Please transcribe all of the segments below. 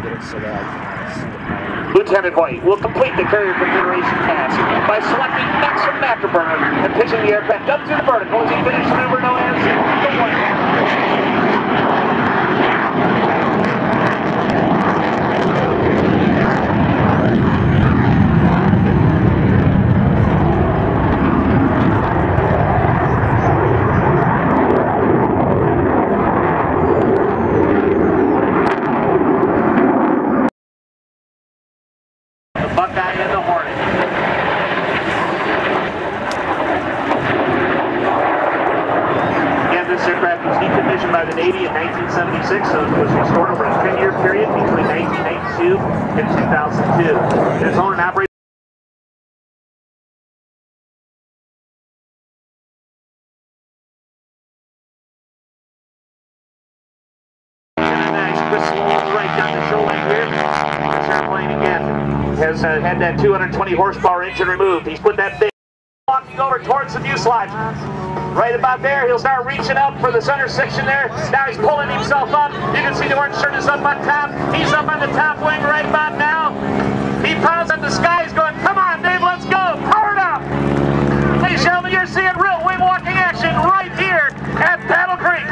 get it so that I can see the pilot. Lieutenant White will complete the carrier configuration task by selecting maximum afterburner and pitching the aircraft up to the vertical as he finishes the maneuver known as the one. Buckeye and the Hornet. Again, this aircraft was decommissioned by the Navy in 1976, so it was restored over a 10-year period between 1992 and 2002. It is owned and operated. Right down the shoreline here. This airplane again has had that 220 horsepower engine removed. He's put that big walking over towards the fuselage. Right about there, he'll start reaching up for the center section there. Now he's pulling himself up. You can see the orange shirt is up on top. He's up on the top wing right about now. He pounds at the sky. He's going, come on, Dave, let's go. Power it up. Ladies and gentlemen, you're seeing real wing walking action right here at Battle Creek.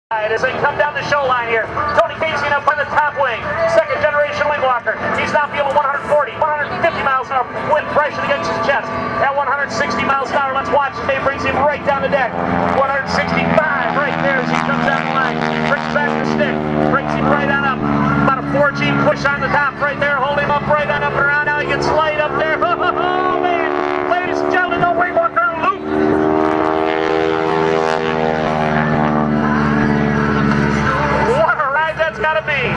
As they come down the shoreline here, Tony Casey up on the top wing, second generation wing walker. He's now feeling 140, 150 miles an hour wind pressure against his chest. At 160 miles an hour, let's watch as Dave brings him right down the deck. 165 right there as he comes down the line. Brings back the stick, brings him right on up. About a 4G push on the top right there, hold him up right on up and around. Now he gets light up there. Oh man, ladies and gentlemen, the wing walker loop. That's gotta be.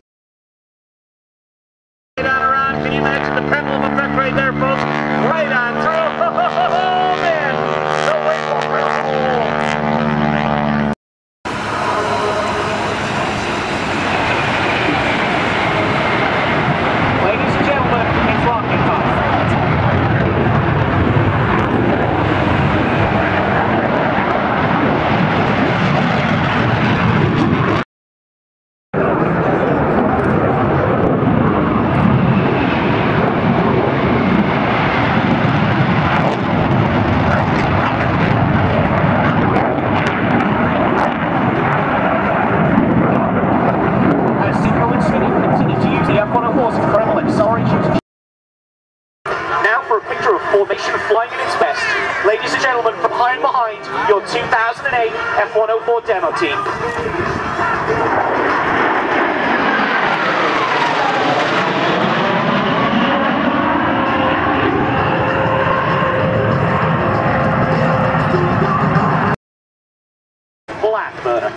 Right on around, can you imagine the pendulum effect right there, folks? Right on through. Oh man, the wing walker. Ladies and gentlemen, it's locking time. Formation flying at its best. Ladies and gentlemen, from high and behind, your 2008 F-104 demo team. Blackburn.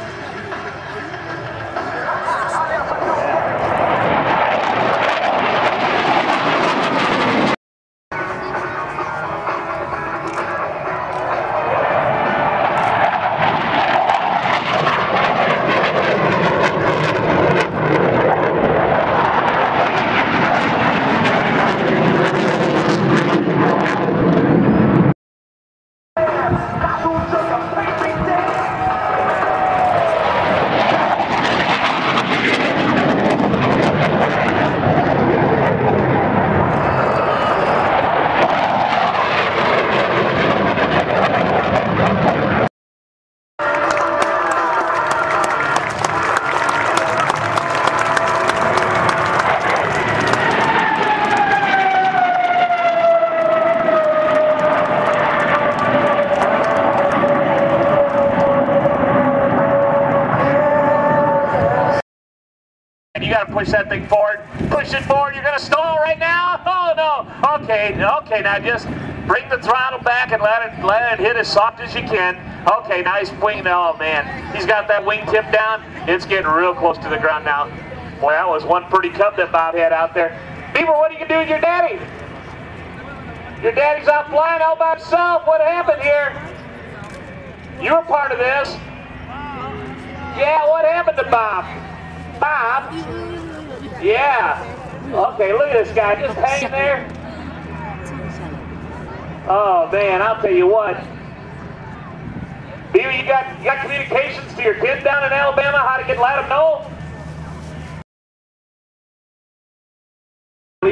You gotta push that thing forward. Push it forward. You're gonna stall right now. Oh no. Okay. Now just bring the throttle back and let it hit as soft as you can. Okay. Now he's winging. Oh man, he's got that wing tip down. It's getting real close to the ground now. Boy, that was one pretty cub that Bob had out there. Beaver, what are you gonna do with your daddy? Your daddy's out flying all by himself. What happened here? You were part of this. Yeah. What happened to Bob? Bob? Yeah. Okay, look at this guy just hanging there. Oh man, I'll tell you what. Beaver, you got communications to your kid down in Alabama, how to let them know?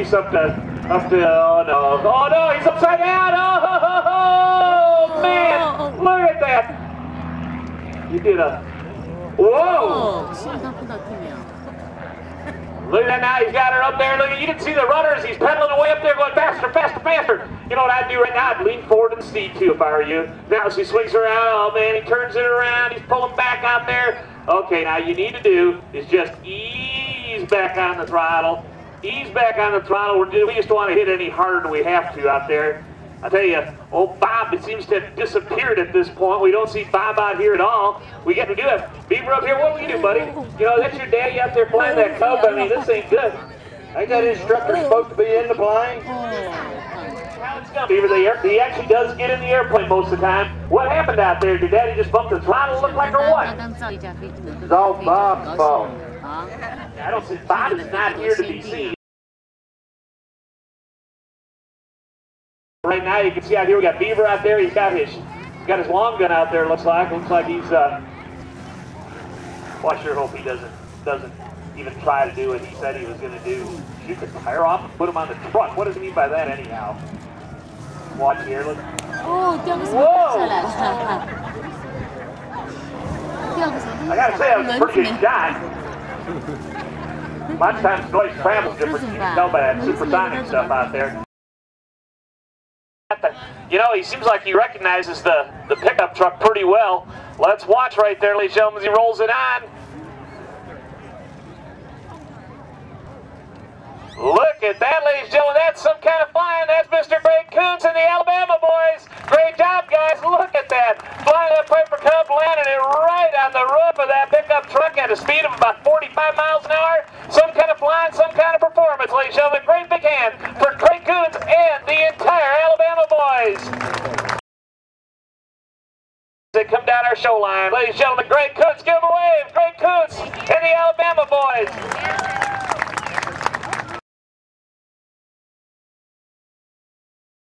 face up to, oh no, he's upside down. Oh, man, look at that. You did a, whoa. Look at that now, he's got her up there. Look, you can see the runners. He's pedaling away up there going faster, faster, faster. You know what I'd do right now? I'd lean forward in the seat too if I were you. Now as he swings around, oh man, he turns it around. He's pulling back out there. Okay, now you need to do is just ease back on the throttle. Ease back on the throttle. We just don't want to hit any harder than we have to out there. I tell you, old Bob, it seems to have disappeared at this point. We don't see Bob out here at all. We got to do it. Beaver up here, what will you do, buddy? You know, that's your daddy out there flying that Cub. I mean, this ain't good. Ain't that instructor supposed to be in the plane? Beaver, he actually does get in the airplane most of the time. What happened out there? Did Daddy just bump the throttle, look like, or what? It's all Bob's fault. I don't see Bob is not here to be seen. Right now, you can see out here we got Beaver out there. He's got his long gun out there. Looks like he's. Well, I sure hope he doesn't even try to do what he said he was going to do. Shoot the tire off and put him on the truck. What does he mean by that, anyhow? Watch here. Look. Whoa! I gotta say, that was a pretty good shot. Lots of times noise travels different. You can tell by that supersonic stuff out there. You know, he seems like he recognizes the pickup truck pretty well. Let's watch right there, ladies and gentlemen, as he rolls it on. Look at that, ladies and gentlemen. That's some kind of flying. That's Mr. Greg Kuntz and the Alabama boys. Great job, guys. Look at that. Flying that Piper Cub, landing it right on the roof of that pickup truck at a speed of about 45 miles an hour. Some kind of flying, some kind of performance, ladies and gentlemen. Great big hand for Greg Kuntz and the entire Alabama boys. They come down our show line. Ladies and gentlemen, Greg Kuntz, give him a wave. Greg Kuntz and the Alabama boys.